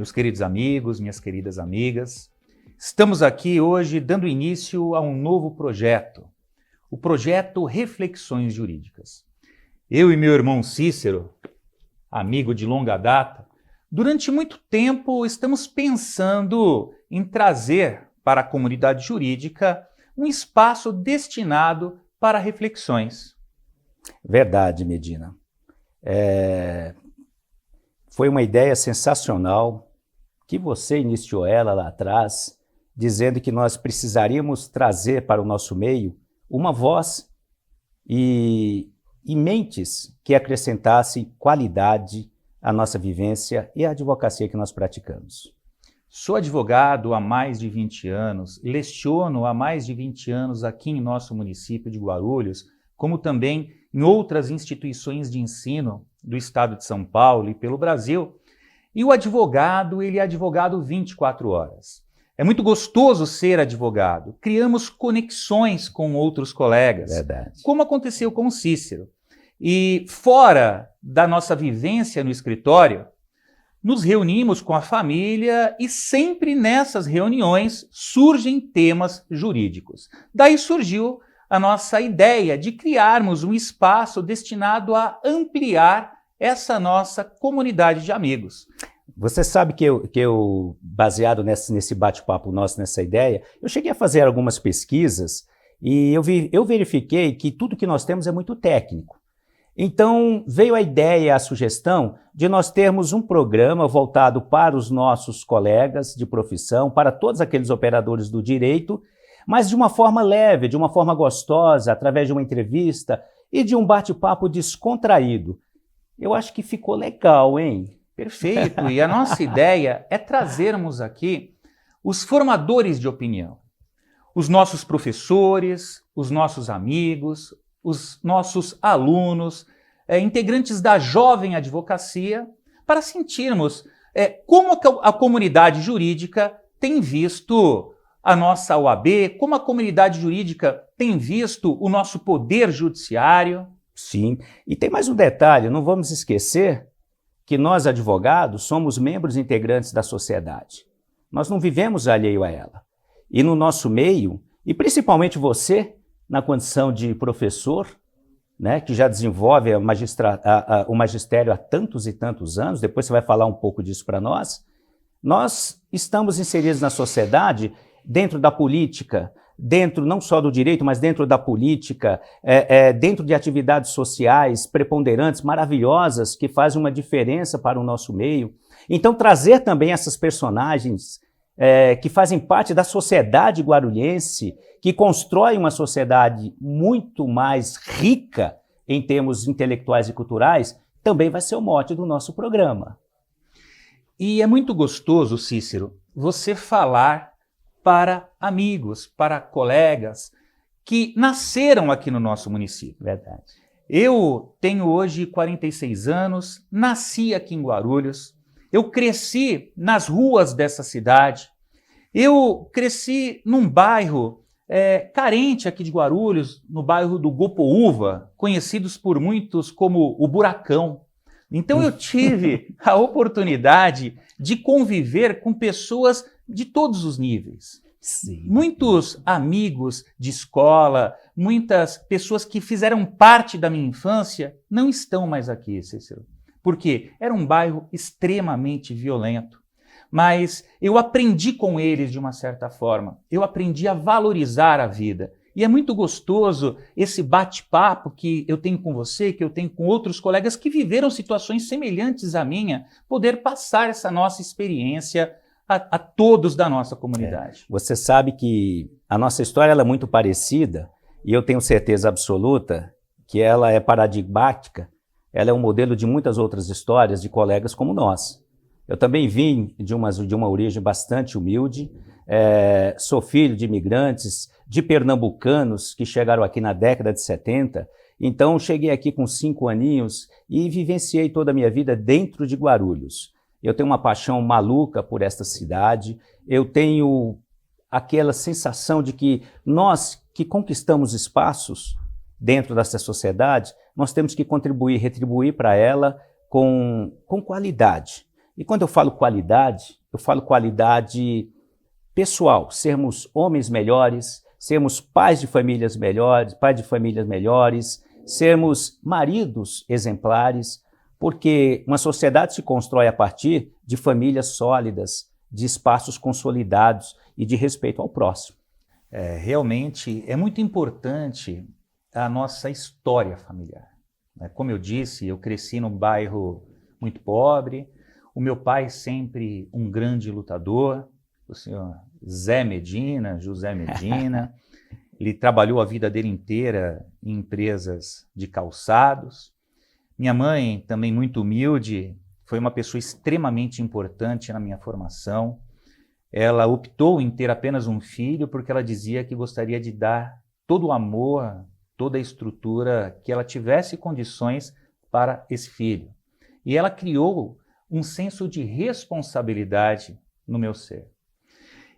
Meus queridos amigos, minhas queridas amigas, estamos aqui hoje dando início a um novo projeto, o projeto Reflexões Jurídicas. Eu e meu irmão Cícero, amigo de longa data, durante muito tempo estamos pensando em trazer para a comunidade jurídica um espaço destinado para reflexões. Verdade, Medina. Foi uma ideia sensacional que você iniciou ela lá atrás, dizendo que nós precisaríamos trazer para o nosso meio uma voz e mentes que acrescentassem qualidade à nossa vivência e à advocacia que nós praticamos. Sou advogado há mais de 20 anos, leciono há mais de 20 anos aqui em nosso município de Guarulhos, como também em outras instituições de ensino do estado de São Paulo e pelo Brasil. E o advogado, ele é advogado 24 horas. É muito gostoso ser advogado. Criamos conexões com outros colegas, Verdade. como aconteceu com o Cícero. E fora da nossa vivência no escritório, nos reunimos com a família e sempre nessas reuniões surgem temas jurídicos. Daí surgiu a nossa ideia de criarmos um espaço destinado a ampliar essa nossa comunidade de amigos. Você sabe que eu baseado nesse bate-papo nosso, nessa ideia, eu cheguei a fazer algumas pesquisas e eu verifiquei que tudo que nós temos é muito técnico. Então veio a ideia, a sugestão de nós termos um programa voltado para os nossos colegas de profissão, para todos aqueles operadores do direito, mas de uma forma leve, de uma forma gostosa, através de uma entrevista e de um bate-papo descontraído. Eu acho que ficou legal, hein? Perfeito. E a nossa ideia é trazermos aqui os formadores de opinião, os nossos professores, os nossos amigos, os nossos alunos, integrantes da jovem advocacia, para sentirmos como a comunidade jurídica tem visto a nossa OAB, como a comunidade jurídica tem visto o nosso poder judiciário. Sim, e tem mais um detalhe, não vamos esquecer que nós, advogados, somos membros integrantes da sociedade. Nós não vivemos alheio a ela. E no nosso meio, e principalmente você, na condição de professor, né, que já desenvolve o magistério há tantos e tantos anos, depois você vai falar um pouco disso para nós estamos inseridos na sociedade, dentro da política, dentro não só do direito, mas dentro da política, dentro de atividades sociais preponderantes, maravilhosas, que fazem uma diferença para o nosso meio. Então, trazer também essas personagens que fazem parte da sociedade guarulhense, que constrói uma sociedade muito mais rica em termos intelectuais e culturais, também vai ser o mote do nosso programa. E é muito gostoso, Cícero, você falar para amigos, para colegas que nasceram aqui no nosso município. Verdade. Eu tenho hoje 46 anos, nasci aqui em Guarulhos, eu cresci nas ruas dessa cidade, eu cresci num bairro carente aqui de Guarulhos, no bairro do Gopoúva, conhecidos por muitos como o Buracão. Então eu tive a oportunidade de conviver com pessoas de todos os níveis. Sim. Muitos amigos de escola, muitas pessoas que fizeram parte da minha infância não estão mais aqui, Cícero. Porque era um bairro extremamente violento. Mas eu aprendi com eles de uma certa forma. Eu aprendi a valorizar a vida. E é muito gostoso esse bate-papo que eu tenho com você, que eu tenho com outros colegas que viveram situações semelhantes à minha, poder passar essa nossa experiência a todos da nossa comunidade. Você sabe que a nossa história ela é muito parecida e eu tenho certeza absoluta que ela é paradigmática, ela é um modelo de muitas outras histórias de colegas como nós. Eu também vim de uma origem bastante humilde, sou filho de imigrantes, de pernambucanos que chegaram aqui na década de 70, então cheguei aqui com 5 aninhos e vivenciei toda a minha vida dentro de Guarulhos. Eu tenho uma paixão maluca por esta cidade, eu tenho aquela sensação de que nós que conquistamos espaços dentro dessa sociedade, nós temos que contribuir, retribuir para ela com qualidade. E quando eu falo qualidade pessoal, sermos homens melhores, sermos pais de famílias melhores, sermos maridos exemplares, porque uma sociedade se constrói a partir de famílias sólidas, de espaços consolidados e de respeito ao próximo. Realmente é muito importante a nossa história familiar. Como eu disse, eu cresci num bairro muito pobre, o meu pai sempre um grande lutador, o senhor José Medina, ele trabalhou a vida dele inteira em empresas de calçados. Minha mãe, também muito humilde, foi uma pessoa extremamente importante na minha formação. Ela optou em ter apenas um filho porque ela dizia que gostaria de dar todo o amor, toda a estrutura, que ela tivesse condições para esse filho. E ela criou um senso de responsabilidade no meu ser.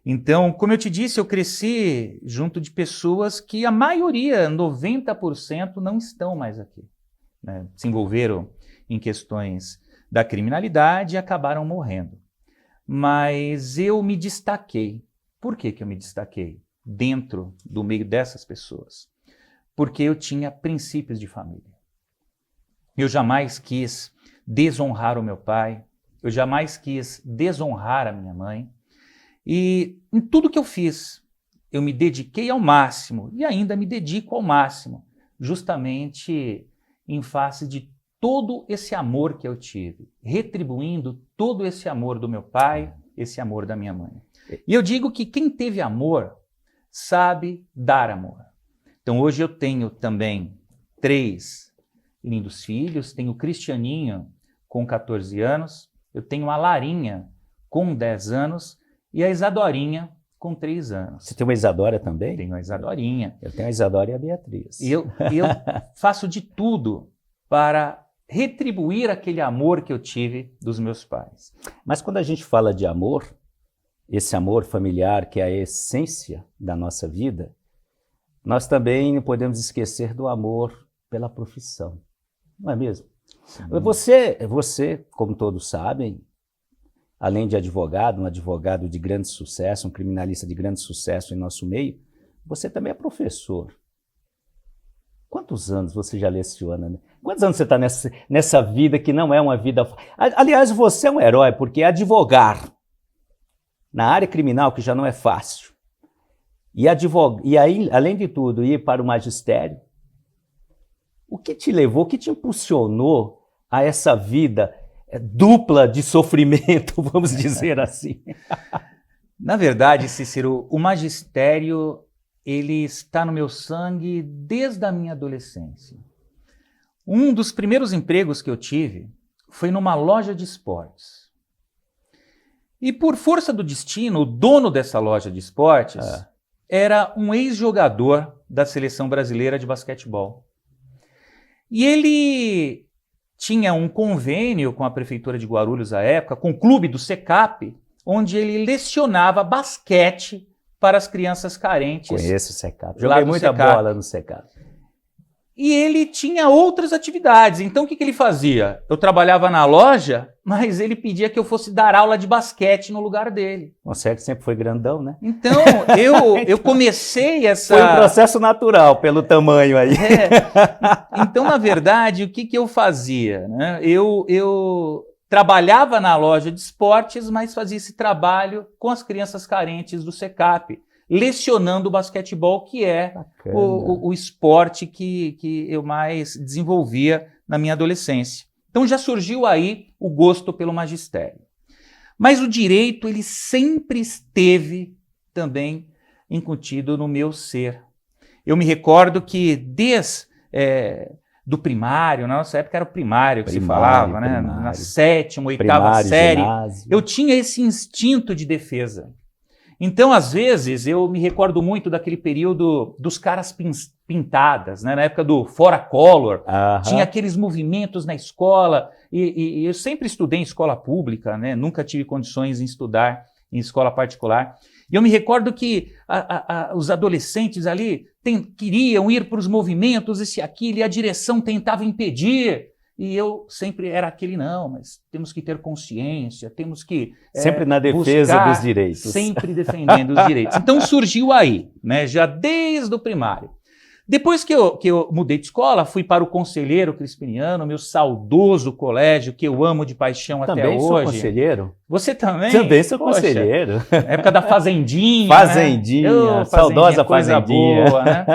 Então, como eu te disse, eu cresci junto de pessoas que a maioria, 90%, não estão mais aqui. Se envolveram em questões da criminalidade e acabaram morrendo. Mas eu me destaquei. Por que eu me destaquei dentro do meio dessas pessoas? Porque eu tinha princípios de família. Eu jamais quis desonrar o meu pai, eu jamais quis desonrar a minha mãe. E em tudo que eu fiz, eu me dediquei ao máximo e ainda me dedico ao máximo, justamente em face de todo esse amor que eu tive, retribuindo todo esse amor do meu pai, esse amor da minha mãe. E eu digo que quem teve amor sabe dar amor. Então hoje eu tenho também 3 lindos filhos, tenho o Cristianinho com 14 anos, eu tenho a Larinha com 10 anos e a Isadorinha com 3 anos. Você tem uma Isadora também? Tenho a Isadorinha. Eu tenho a Isadora e a Beatriz. E eu faço de tudo para retribuir aquele amor que eu tive dos meus pais. Mas quando a gente fala de amor, esse amor familiar que é a essência da nossa vida, nós também não podemos esquecer do amor pela profissão, não é mesmo? Sim. Você, como todos sabem, além de advogado, um advogado de grande sucesso, um criminalista de grande sucesso em nosso meio, você também é professor. Quantos anos você já leciona, né? Quantos anos você está nessa vida que não é uma vida... Aliás, você é um herói, porque advogar na área criminal, que já não é fácil, e aí, além de tudo, ir para o magistério, o que te levou, o que te impulsionou a essa vida dupla de sofrimento, vamos dizer assim? Na verdade, Cícero, o magistério ele está no meu sangue desde a minha adolescência. Um dos primeiros empregos que eu tive foi numa loja de esportes. E por força do destino, o dono dessa loja de esportes era um ex-jogador da seleção brasileira de basquetebol. E ele tinha um convênio com a prefeitura de Guarulhos à época, com o clube do SECAP, onde ele lecionava basquete para as crianças carentes. Conheço o SECAP. Joguei muita bola no SECAP. E ele tinha outras atividades. Então o que ele fazia? Eu trabalhava na loja, mas ele pedia que eu fosse dar aula de basquete no lugar dele. O Sérgio sempre foi grandão, né? Então eu comecei essa... Foi um processo natural, pelo tamanho aí. Então, na verdade, o que eu fazia? Né? Eu trabalhava na loja de esportes, mas fazia esse trabalho com as crianças carentes do SECAP, lecionando o basquetebol, que é o esporte que eu mais desenvolvia na minha adolescência. Então já surgiu aí o gosto pelo magistério. Mas o direito, ele sempre esteve também incutido no meu ser. Eu me recordo que desde do primário, na nossa época era o primário que se falava, né? Na 7ª, 8ª série, ginásio. Eu tinha esse instinto de defesa. Então, às vezes, eu me recordo muito daquele período dos caras pintadas, né? Na época do Fora Collor, tinha aqueles movimentos na escola, e eu sempre estudei em escola pública, né? Nunca tive condições de estudar em escola particular. E eu me recordo que os adolescentes ali queriam ir para os movimentos, esse e aquilo, e a direção tentava impedir. E eu sempre era aquele, não, mas temos que ter consciência, temos que sempre na defesa dos direitos. Sempre defendendo os direitos. Então surgiu aí, né, já desde o primário. Depois que eu mudei de escola, fui para o Conselheiro Crispiniano, meu saudoso colégio, que eu amo de paixão até hoje. Também sou conselheiro. Você também? Também sou Poxa, conselheiro. Época da Fazendinha. Fazendinha, né? saudosa coisa Fazendinha. boa, né?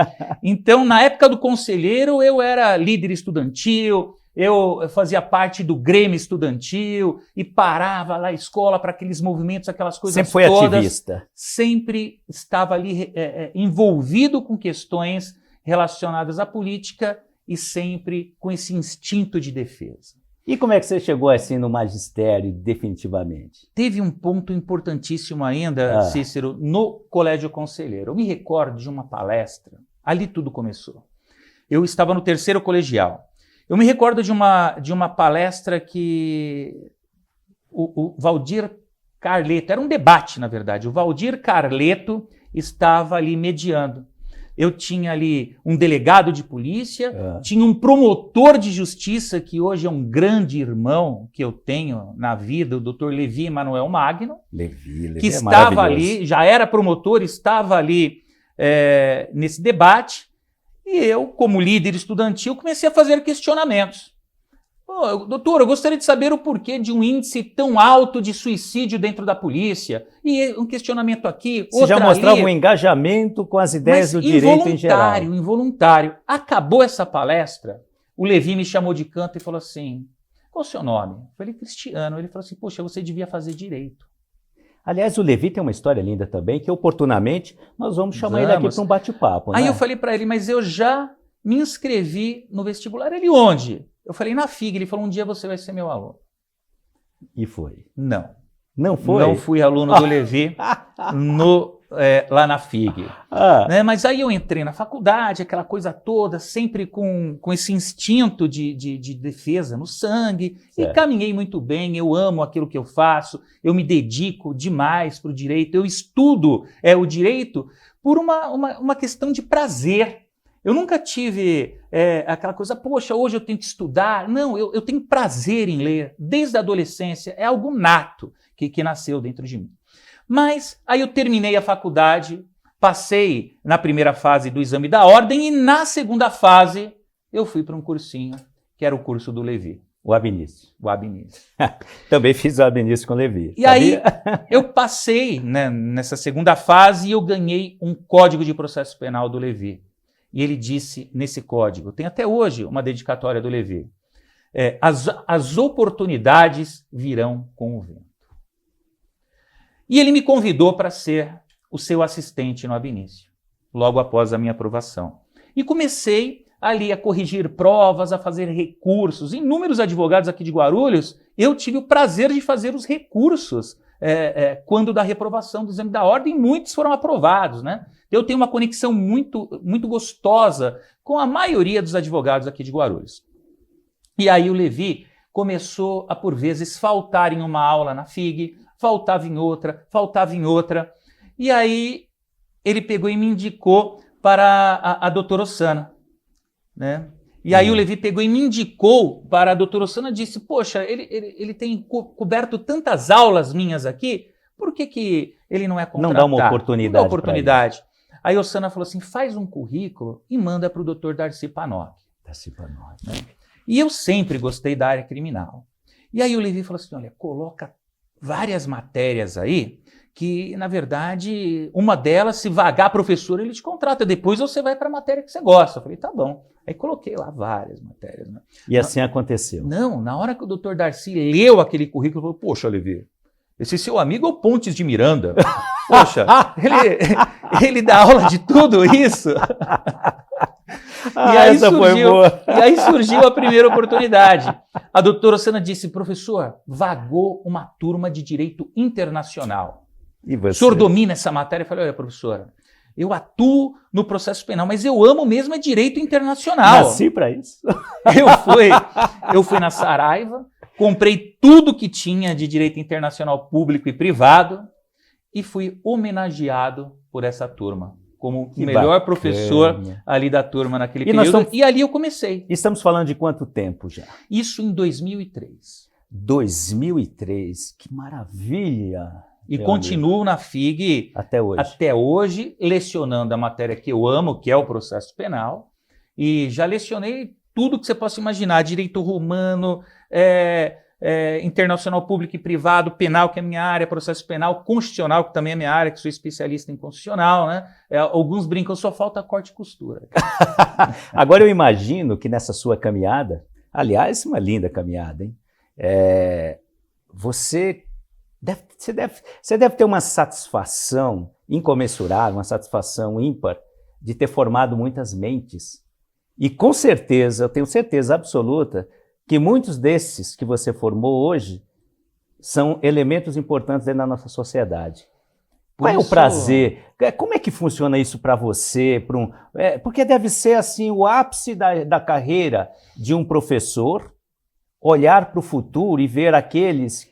Então, na época do Conselheiro, eu era líder estudantil, eu fazia parte do Grêmio Estudantil e parava lá a escola para aqueles movimentos, aquelas coisas sempre foi todas. Ativista. Sempre estava ali envolvido com questões relacionadas à política e sempre com esse instinto de defesa. E como é que você chegou assim no magistério, definitivamente? Teve um ponto importantíssimo ainda, Cícero, no Colégio Conselheiro. Eu me recordo de uma palestra, ali tudo começou. Eu estava no 3º colegial. Eu me recordo de uma palestra que o Valdir Carleto, era um debate, na verdade, o Valdir Carleto estava ali mediando. Eu tinha ali um delegado de polícia, tinha um promotor de justiça, que hoje é um grande irmão que eu tenho na vida, o Dr. Levi Emanuel Magno, Levi que estava ali, já era promotor, estava ali nesse debate, e eu, como líder estudantil, comecei a fazer questionamentos. Doutor, eu gostaria de saber o porquê de um índice tão alto de suicídio dentro da polícia. E um questionamento aqui, Você já mostrava um engajamento com as ideias do direito em geral. Involuntário. Acabou essa palestra, o Levi me chamou de canto e falou assim, qual é o seu nome? Eu falei, Cristiano. Ele falou assim, poxa, você devia fazer direito. Aliás, o Levi tem uma história linda também, que oportunamente nós vamos chamar ele aqui para um bate-papo. Aí né? eu falei para ele, mas eu já me inscrevi no vestibular. Ele, onde? Eu falei, na FIG. Ele falou, um dia você vai ser meu aluno. E foi? Não. Não foi? Não fui aluno do Levi lá na FIG. Né? Mas aí eu entrei na faculdade, aquela coisa toda, sempre com esse instinto de defesa no sangue. Certo. E caminhei muito bem, eu amo aquilo que eu faço, eu me dedico demais para o direito, eu estudo o direito por uma questão de prazer. Eu nunca tive aquela coisa, poxa, hoje eu tenho que estudar. Não, eu tenho prazer em ler, desde a adolescência, é algo nato que nasceu dentro de mim. Mas aí eu terminei a faculdade, passei na primeira fase do exame da ordem e na segunda fase eu fui para um cursinho, que era o curso do Levi. O Abinício. O Abinício. Também fiz o Abinício com o Levi. E aí eu passei, né, nessa segunda fase e eu ganhei um código de processo penal do Levi. E ele disse nesse código, tem até hoje uma dedicatória do Levi, as oportunidades virão com o vento. E ele me convidou para ser o seu assistente no Abinício, logo após a minha aprovação. E comecei ali a corrigir provas, a fazer recursos. Inúmeros advogados aqui de Guarulhos, eu tive o prazer de fazer os recursos quando da reprovação do exame da ordem, muitos foram aprovados, né? Eu tenho uma conexão muito, muito gostosa com a maioria dos advogados aqui de Guarulhos. E aí o Levi começou a, por vezes, faltar em uma aula na FIG, faltava em outra. E aí ele pegou e me indicou para a doutora Ossana, né? E aí o Levi pegou e me indicou para a doutora Ossana e disse, poxa, ele tem coberto tantas aulas minhas aqui, por que ele não é contratado? Não dá uma oportunidade. Não dá oportunidade. Aí a Ossana falou assim, faz um currículo e manda para o doutor Darcy Panoc. Né? E eu sempre gostei da área criminal. E aí o Levi falou assim, olha, coloca várias matérias aí, que, na verdade, uma delas, se vagar professor, ele te contrata. Depois você vai para a matéria que você gosta. Eu falei, tá bom. Aí coloquei lá várias matérias. Né? E assim aconteceu. Não, na hora que o doutor Darcy leu aquele currículo, ele falou, poxa, Levi, esse seu amigo é o Pontes de Miranda. Poxa, ele dá aula de tudo isso. E aí surgiu a primeira oportunidade. A doutora Ossana disse, professor, vagou uma turma de direito internacional. E você? O senhor domina essa matéria? Eu falei, olha, professora, eu atuo no processo penal, mas eu amo mesmo direito internacional. Nasci para isso. Eu fui na Saraiva, comprei tudo que tinha de direito internacional público e privado e fui homenageado por essa turma como Que o melhor bacana. professor ali da turma naquele E nós período. estamos- E ali eu comecei. Estamos falando de quanto tempo já? Isso em 2003. 2003, que maravilha! E meu continuo na FIG amigo. Até hoje. até hoje, lecionando a matéria que eu amo, que é o processo penal. E já lecionei tudo que você possa imaginar: direito romano, internacional público e privado, penal, que é a minha área, processo penal, constitucional, que também é minha área, que sou especialista em constitucional, né? Alguns brincam, só falta corte e costura. Agora eu imagino que nessa sua caminhada, aliás, uma linda caminhada, hein? Você deve ter uma satisfação incomensurável, uma satisfação ímpar de ter formado muitas mentes. E com certeza, eu tenho certeza absoluta, que muitos desses que você formou hoje são elementos importantes dentro da nossa sociedade. Qual é o prazer? Como é que funciona isso para você? Porque deve ser assim o ápice da carreira de um professor, olhar para o futuro e ver aqueles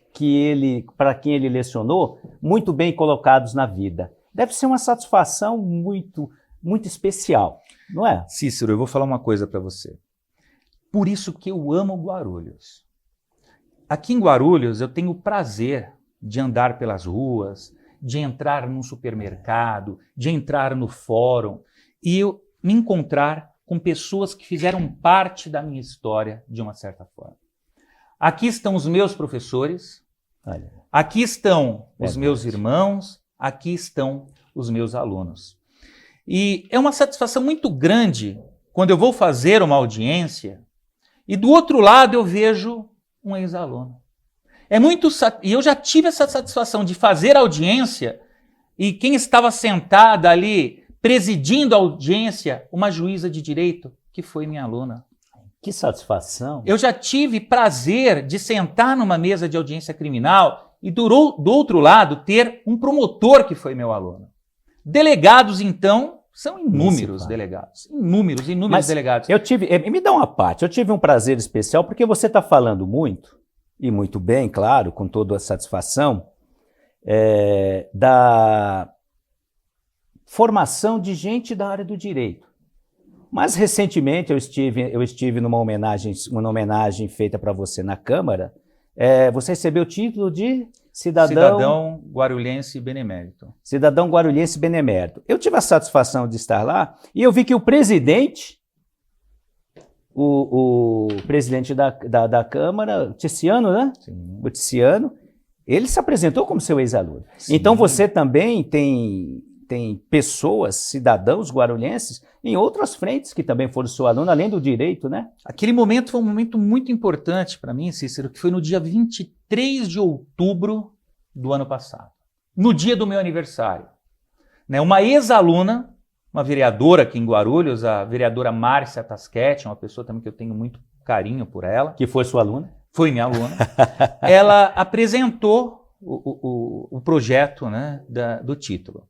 para quem ele lecionou muito bem colocados na vida. Deve ser uma satisfação muito, muito especial, não é? Cícero, eu vou falar uma coisa para você. Por isso que eu amo Guarulhos. Aqui em Guarulhos eu tenho o prazer de andar pelas ruas, de entrar num supermercado, de entrar no fórum e eu me encontrar com pessoas que fizeram parte da minha história de uma certa forma. Aqui estão os meus professores, aqui estão os meus irmãos, aqui estão os meus alunos. E é uma satisfação muito grande quando eu vou fazer uma audiência e do outro lado eu vejo um ex-aluno. E eu já tive essa satisfação de fazer audiência e quem estava sentada ali presidindo a audiência, uma juíza de direito, que foi minha aluna. Que satisfação! Eu já tive prazer de sentar numa mesa de audiência criminal e do outro lado ter um promotor que foi meu aluno. Delegados, então, são inúmeros delegados. Inúmeros Mas delegados. Me dá uma parte, eu tive um prazer especial porque você está falando muito, e muito bem, claro, com toda a satisfação, da formação de gente da área do direito. Mas recentemente eu estive numa homenagem feita para você na Câmara. Você recebeu o título de Cidadão Guarulhense Benemérito. Cidadão Guarulhense Benemérito. Eu tive a satisfação de estar lá e eu vi que o presidente, o presidente da Câmara, Ticiano, né? Sim. O Ticiano, ele se apresentou como seu ex-aluno. Então você também tem pessoas, cidadãos guarulhenses, em outras frentes que também foram seu aluno, além do direito, né? Aquele momento foi um momento muito importante para mim, Cícero, que foi no dia 23 de outubro do ano passado, no dia do meu aniversário. Uma ex-aluna, uma vereadora aqui em Guarulhos, a vereadora Márcia Tasquete, uma pessoa também que eu tenho muito carinho por ela. Que foi sua aluna? Foi minha aluna. Ela apresentou o projeto, né, do título.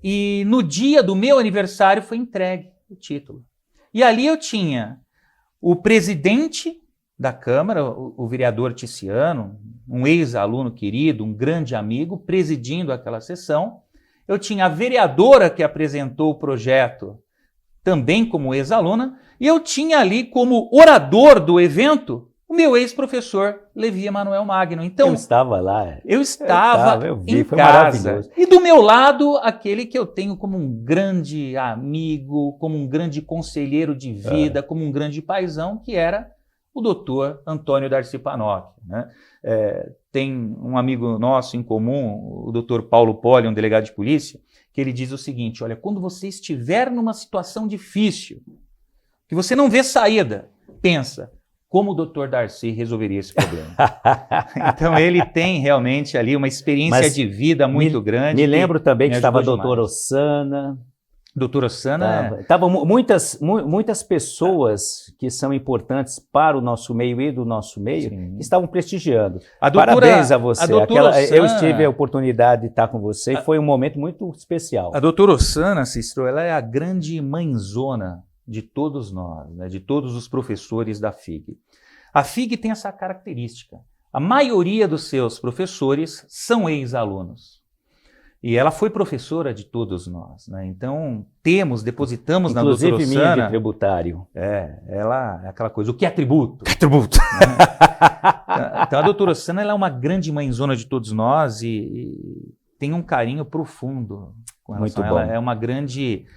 E no dia do meu aniversário foi entregue o título. E ali eu tinha o presidente da Câmara, o vereador Ticiano, um ex-aluno querido, um grande amigo, presidindo aquela sessão. Eu tinha a vereadora que apresentou o projeto, também como ex-aluna, e eu tinha ali como orador do evento o meu ex-professor Levi Emanuel Magno. Então, eu estava lá. Eu estava eu vi, em foi casa. Maravilhoso. E do meu lado, aquele que eu tenho como um grande amigo, como um grande conselheiro de vida, como um grande paizão, que era o doutor Antônio Darcy Panoc, né? Tem um amigo nosso em comum, o doutor Paulo Poli, um delegado de polícia, que ele diz o seguinte: olha, quando você estiver numa situação difícil, que você não vê saída, pensa, como o doutor Darcy resolveria esse problema? Então ele tem realmente ali uma experiência de vida muito grande. Me lembro também que estava a doutora Ossana. Doutora Ossana. Estavam muitas pessoas que são importantes para o nosso meio e do nosso meio, que estavam prestigiando. Parabéns a você. Eu tive a oportunidade de estar com você e foi um momento muito especial. A doutora Ossana, Cícero, ela é a grande mãezona de todos nós, né, de todos os professores da FIG. A FIG tem essa característica. A maioria dos seus professores são ex-alunos. E ela foi professora de todos nós, né? Então, depositamos na doutora Inclusive minha Osana. de tributário. Ela é aquela coisa, o que é tributo? Que tributo. Então, a doutora Osana, ela é uma grande mãezona de todos nós e tem um carinho profundo com relação a ela. Muito bom. É uma grande,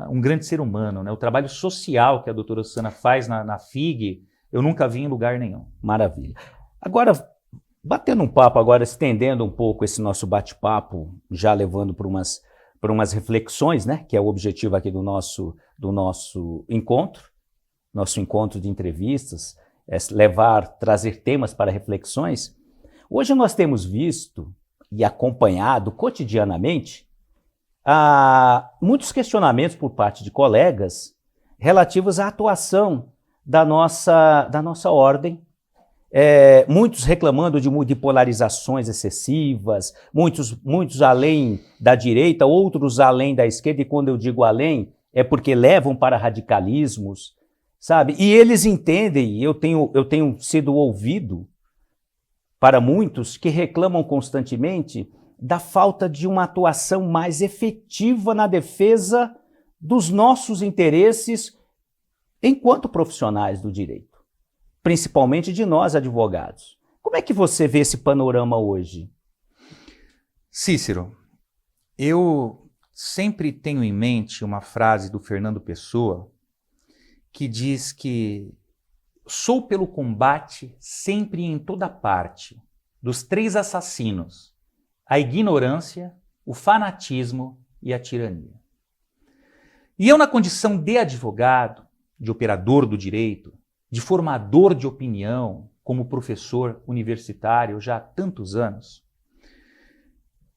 um grande ser humano, né? O trabalho social que a doutora Osana faz na FIG, eu nunca vi em lugar nenhum. Maravilha. Agora, batendo um papo agora, estendendo um pouco esse nosso bate-papo, já levando para umas reflexões, né? Que é o objetivo aqui do nosso encontro de entrevistas, é trazer temas para reflexões. Hoje nós temos visto e acompanhado cotidianamente muitos questionamentos por parte de colegas relativos à atuação da nossa ordem, muitos reclamando de polarizações excessivas, muitos além da direita, outros além da esquerda, e quando eu digo além, é porque levam para radicalismos, sabe? E eles entendem, eu tenho sido ouvido para muitos que reclamam constantemente da falta de uma atuação mais efetiva na defesa dos nossos interesses enquanto profissionais do direito, principalmente de nós advogados. Como é que você vê esse panorama hoje? Cícero, eu sempre tenho em mente uma frase do Fernando Pessoa que diz que sou pelo combate sempre e em toda parte dos 3 assassinos, a ignorância, o fanatismo e a tirania. E eu, na condição de advogado, de operador do direito, de formador de opinião, como professor universitário já há tantos anos,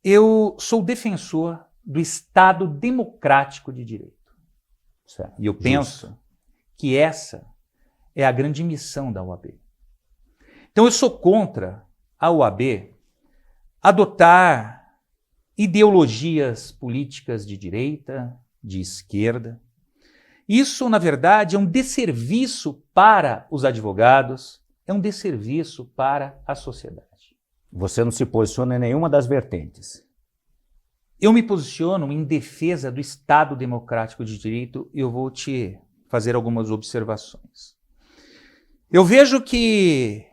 eu sou defensor do Estado democrático de direito. Certo. E eu penso que essa é a grande missão da OAB. Então eu sou contra a OAB adotar ideologias políticas de direita, de esquerda. Isso, na verdade, é um desserviço para os advogados, é um desserviço para a sociedade. Você não se posiciona em nenhuma das vertentes. Eu me posiciono em defesa do Estado democrático de direito e eu vou te fazer algumas observações. Eu vejo que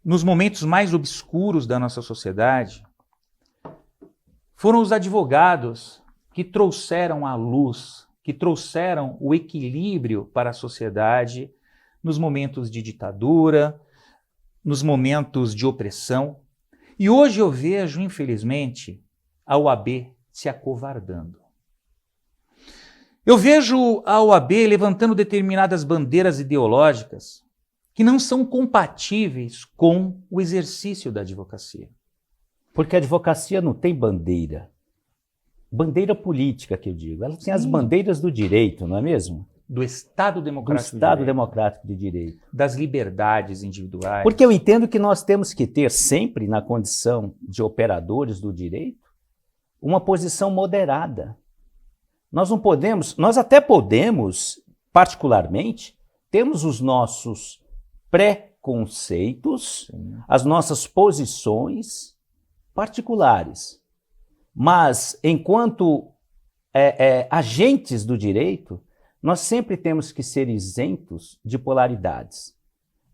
nos momentos mais obscuros da nossa sociedade, foram os advogados que trouxeram a luz, que trouxeram o equilíbrio para a sociedade nos momentos de ditadura, nos momentos de opressão. E hoje eu vejo, infelizmente, a OAB se acovardando. Eu vejo a OAB levantando determinadas bandeiras ideológicas que não são compatíveis com o exercício da advocacia. Porque a advocacia não tem bandeira. Bandeira política, que eu digo. Ela tem as bandeiras do direito, não é mesmo? Do Estado democrático do Estado democrático de direito. Das liberdades individuais. Porque eu entendo que nós temos que ter sempre, na condição de operadores do direito, uma posição moderada. Nós não podemos, nós até podemos, particularmente, temos os nossos preconceitos, as nossas posições particulares. Mas, enquanto agentes do direito, nós sempre temos que ser isentos de polaridades.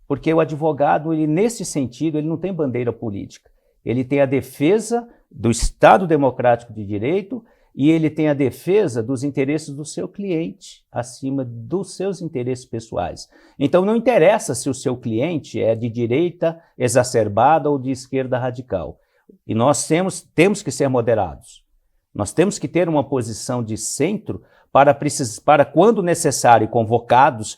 Porque o advogado, ele, nesse sentido, ele não tem bandeira política. Ele tem a defesa do Estado democrático de direito e ele tem a defesa dos interesses do seu cliente, acima dos seus interesses pessoais. Então, não interessa se o seu cliente é de direita exacerbada ou de esquerda radical. E nós temos que ser moderados. Nós temos que ter uma posição de centro para quando necessário, convocados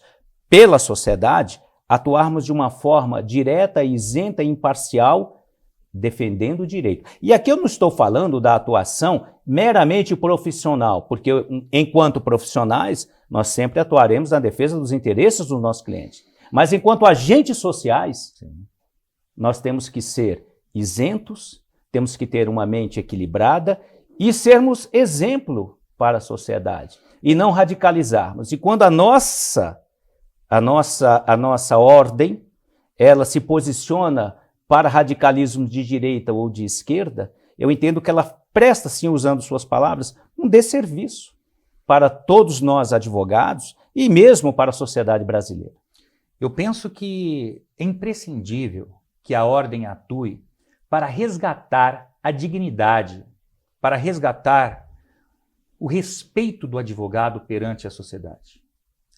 pela sociedade, atuarmos de uma forma direta, isenta e imparcial, defendendo o direito. E aqui eu não estou falando da atuação meramente profissional, porque enquanto profissionais, nós sempre atuaremos na defesa dos interesses do nosso cliente. Mas enquanto agentes sociais, nós temos que ser isentos, temos que ter uma mente equilibrada e sermos exemplo para a sociedade e não radicalizarmos. E quando a nossa ordem, ela se posiciona para radicalismo de direita ou de esquerda, eu entendo que ela presta, sim, usando suas palavras, um desserviço para todos nós advogados e mesmo para a sociedade brasileira. Eu penso que é imprescindível que a ordem atue para resgatar a dignidade, para resgatar o respeito do advogado perante a sociedade.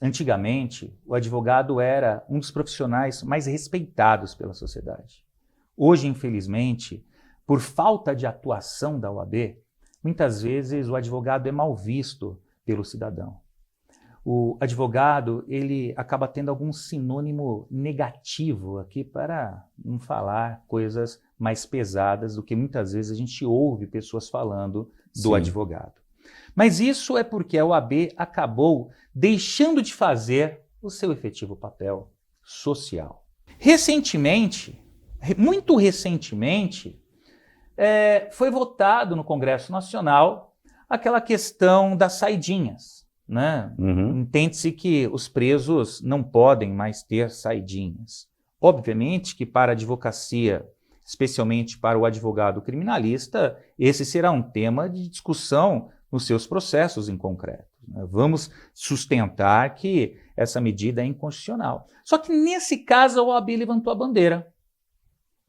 Antigamente, o advogado era um dos profissionais mais respeitados pela sociedade. Hoje, infelizmente, por falta de atuação da OAB, muitas vezes o advogado é mal visto pelo cidadão. O advogado, ele acaba tendo algum sinônimo negativo aqui, para não falar coisas mais pesadas do que muitas vezes a gente ouve pessoas falando do advogado. Mas isso é porque a OAB acabou deixando de fazer o seu efetivo papel social. Recentemente, muito recentemente, foi votado no Congresso Nacional aquela questão das saidinhas, né? Entende-se que os presos não podem mais ter saidinhas. Obviamente que para a advocacia, especialmente para o advogado criminalista, esse será um tema de discussão nos seus processos em concreto. Vamos sustentar que essa medida é inconstitucional. Só que nesse caso a OAB levantou a bandeira.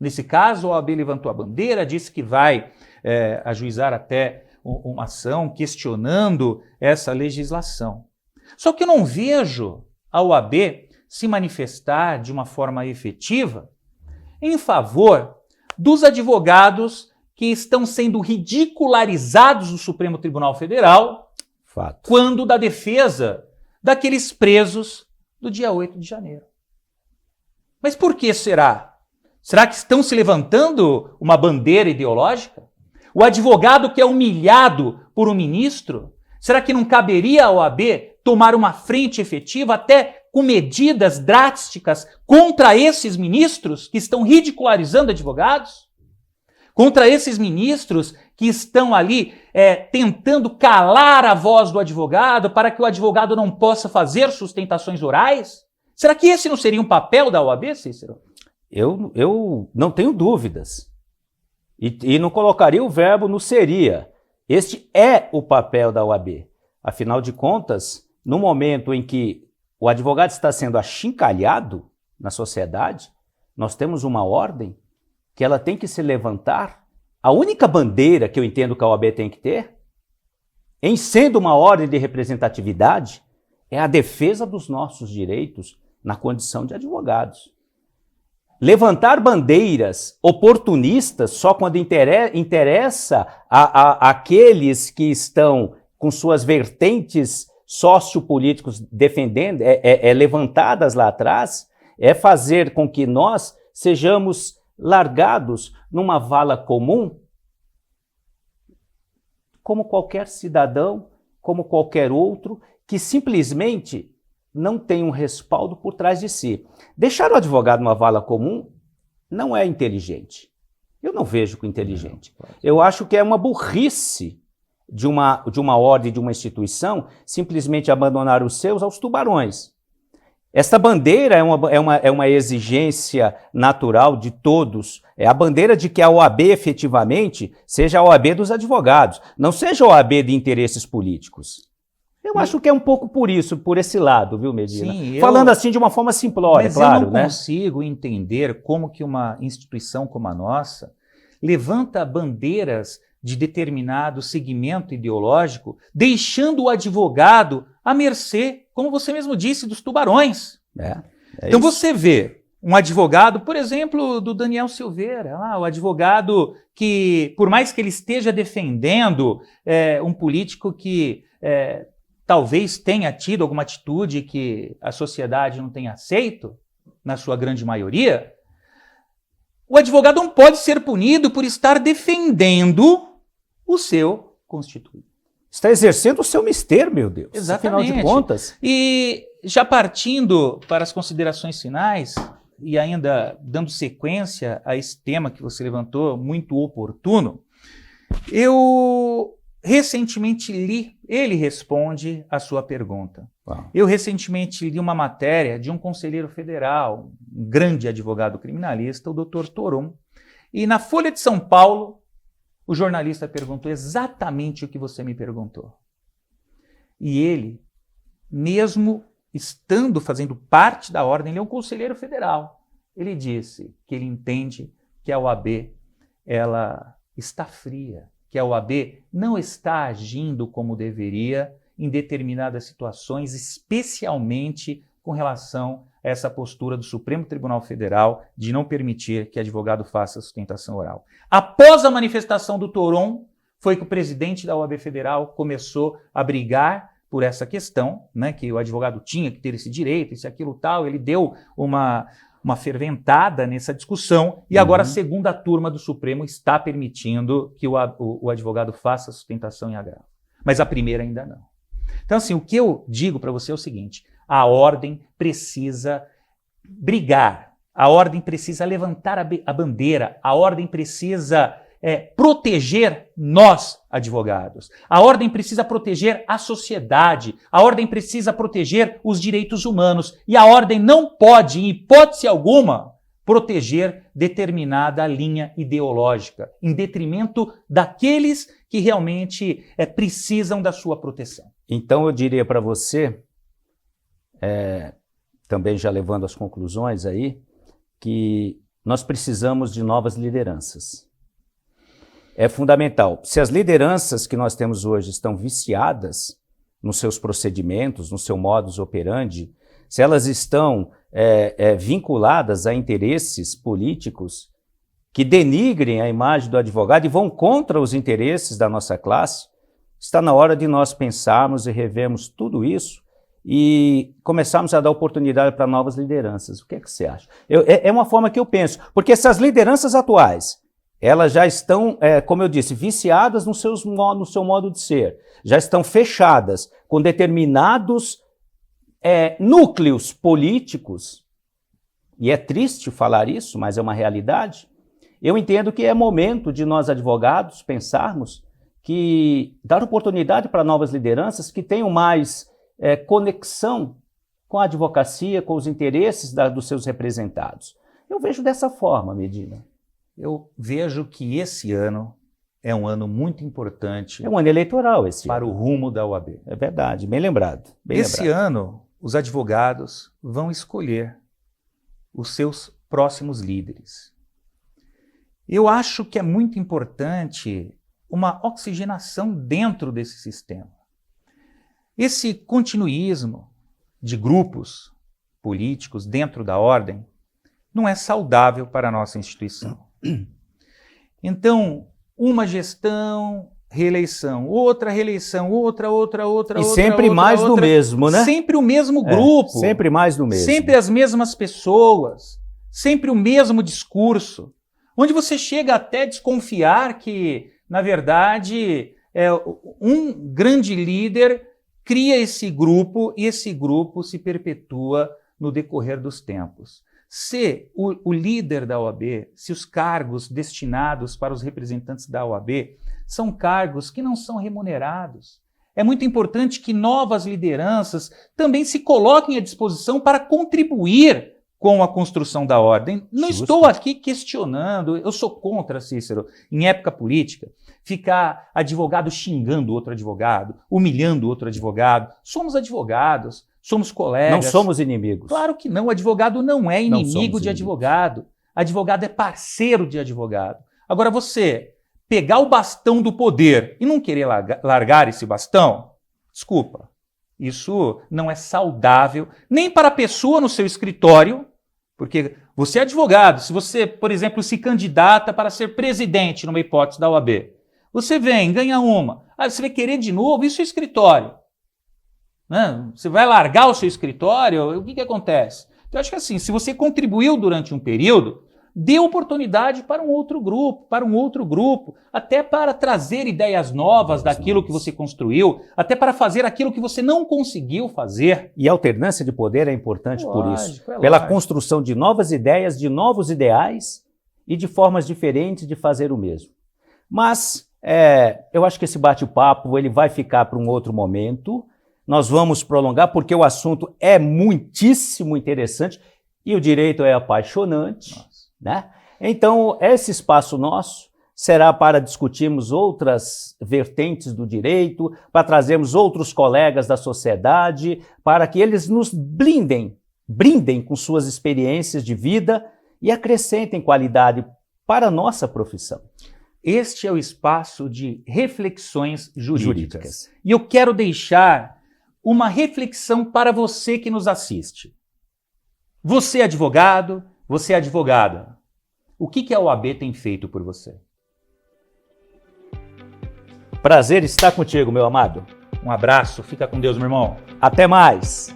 Nesse caso a OAB levantou a bandeira, disse que vai ajuizar até uma ação questionando essa legislação. Só que eu não vejo a OAB se manifestar de uma forma efetiva em favor dos advogados que estão sendo ridicularizados no Supremo Tribunal Federal quando da defesa daqueles presos do dia 8 de janeiro. Mas por que será? Será que estão se levantando uma bandeira ideológica? O advogado que é humilhado por um ministro, será que não caberia à OAB tomar uma frente efetiva, até com medidas drásticas contra esses ministros que estão ridicularizando advogados? Contra esses ministros que estão ali tentando calar a voz do advogado para que o advogado não possa fazer sustentações orais? Será que esse não seria um papel da OAB, Cícero? Eu não tenho dúvidas. E não colocaria o verbo no seria. Este é o papel da OAB. Afinal de contas, no momento em que o advogado está sendo achincalhado na sociedade, nós temos uma ordem que ela tem que se levantar. A única bandeira que eu entendo que a OAB tem que ter, em sendo uma ordem de representatividade, é a defesa dos nossos direitos na condição de advogados. Levantar bandeiras oportunistas só quando interessa àqueles que estão com suas vertentes sociopolíticos defendendo, levantadas lá atrás, é fazer com que nós sejamos largados numa vala comum, como qualquer cidadão, como qualquer outro, que simplesmente não tem um respaldo por trás de si. Deixar o advogado numa vala comum não é inteligente. Eu não vejo como inteligente. Eu acho que é uma burrice de uma ordem, de uma instituição, simplesmente abandonar os seus aos tubarões. Esta bandeira é uma exigência natural de todos. É a bandeira de que a OAB efetivamente seja a OAB dos advogados, não seja a OAB de interesses políticos. Eu acho que é um pouco por esse lado, viu, Medina? Sim, falando assim de uma forma simplória, mas claro. Eu não consigo entender como que uma instituição como a nossa levanta bandeiras de determinado segmento ideológico, deixando o advogado à mercê, como você mesmo disse, dos tubarões. Então você vê um advogado, por exemplo, do Daniel Silveira, o advogado que, por mais que ele esteja defendendo um político que talvez tenha tido alguma atitude que a sociedade não tenha aceito, na sua grande maioria, o advogado não pode ser punido por estar defendendo o seu constituído. Está exercendo o seu mistério, meu Deus. Exatamente. Afinal de contas. E já partindo para as considerações finais, e ainda dando sequência a esse tema que você levantou, muito oportuno, eu recentemente li, ele responde a sua pergunta. Eu recentemente li uma matéria de um conselheiro federal, um grande advogado criminalista, o Dr. Toron, e na Folha de São Paulo, O jornalista perguntou exatamente o que você me perguntou. E ele, mesmo fazendo parte da ordem, ele é um conselheiro federal. Ele disse que ele entende que a OAB ela está fria, que a OAB não está agindo como deveria em determinadas situações, especialmente com relação a essa postura do Supremo Tribunal Federal de não permitir que advogado faça sustentação oral. Após a manifestação do Toron, foi que o presidente da OAB Federal começou a brigar por essa questão, né, que o advogado tinha que ter esse direito, isso, aquilo, tal. Ele deu uma ferventada nessa discussão e agora a segunda turma do Supremo está permitindo que o advogado faça sustentação em agravo. Mas a primeira ainda não. Então, assim, o que eu digo para você é o seguinte: a ordem precisa brigar, a ordem precisa levantar a bandeira, a ordem precisa proteger nós, advogados. A ordem precisa proteger a sociedade, a ordem precisa proteger os direitos humanos e a ordem não pode, em hipótese alguma, proteger determinada linha ideológica, em detrimento daqueles que realmente precisam da sua proteção. Então eu diria para você, também já levando as conclusões aí, que nós precisamos de novas lideranças. É fundamental. Se as lideranças que nós temos hoje estão viciadas nos seus procedimentos, no seu modus operandi, se elas estão vinculadas a interesses políticos que denigrem a imagem do advogado e vão contra os interesses da nossa classe, está na hora de nós pensarmos e revermos tudo isso e começarmos a dar oportunidade para novas lideranças. O que é que você acha? É uma forma que eu penso, porque essas lideranças atuais, elas já estão, como eu disse, viciadas no seu modo de ser, já estão fechadas com determinados núcleos políticos, e é triste falar isso, mas é uma realidade. Eu entendo que é momento de nós advogados pensarmos que dar oportunidade para novas lideranças que tenham mais conexão com a advocacia, com os interesses dos seus representados. Eu vejo dessa forma, Medina. Eu vejo que esse ano é um ano muito importante. É um ano eleitoral esse para ano. O rumo da OAB. É verdade, bem lembrado. Esse ano, os advogados vão escolher os seus próximos líderes. Eu acho que é muito importante uma oxigenação dentro desse sistema. Esse continuismo de grupos políticos dentro da ordem não é saudável para a nossa instituição. Então, uma gestão, reeleição, outra reeleição, outra. E sempre mais do mesmo, né? Sempre o mesmo grupo. Sempre mais do mesmo. Sempre as mesmas pessoas. Sempre o mesmo discurso. Onde você chega até a desconfiar que, na verdade, um grande líder cria esse grupo e esse grupo se perpetua no decorrer dos tempos. Se o líder da OAB, se os cargos destinados para os representantes da OAB são cargos que não são remunerados, é muito importante que novas lideranças também se coloquem à disposição para contribuir com a construção da ordem. Não Justo. Estou aqui questionando, eu sou contra, Cícero, em época política, ficar advogado xingando outro advogado, humilhando outro advogado. Somos advogados. Somos colegas. Não somos inimigos. Claro que não. O advogado não é inimigo de advogado. Advogado é parceiro de advogado. Agora, você pegar o bastão do poder e não querer largar esse bastão, desculpa, isso não é saudável nem para a pessoa no seu escritório, porque você é advogado. Se você, por exemplo, se candidata para ser presidente numa hipótese da OAB, você vem, ganha uma, você vai querer de novo, isso é escritório. Você vai largar o seu escritório, o que acontece? Então, eu acho que assim, se você contribuiu durante um período, dê oportunidade para um outro grupo, até para trazer ideias novas daquilo que você construiu, até para fazer aquilo que você não conseguiu fazer. E a alternância de poder é importante por isso, pela construção de novas ideias, de novos ideais e de formas diferentes de fazer o mesmo. Mas eu acho que esse bate-papo ele vai ficar para um outro momento. Nós vamos prolongar porque o assunto é muitíssimo interessante e o direito é apaixonante, né? Então, esse espaço nosso será para discutirmos outras vertentes do direito, para trazermos outros colegas da sociedade, para que eles nos brindem com suas experiências de vida e acrescentem qualidade para a nossa profissão. Este é o espaço de reflexões jurídicas. E eu quero deixar uma reflexão para você que nos assiste. Você é advogado, você é advogada. O que a OAB tem feito por você? Prazer estar contigo, meu amado. Um abraço, fica com Deus, meu irmão. Até mais.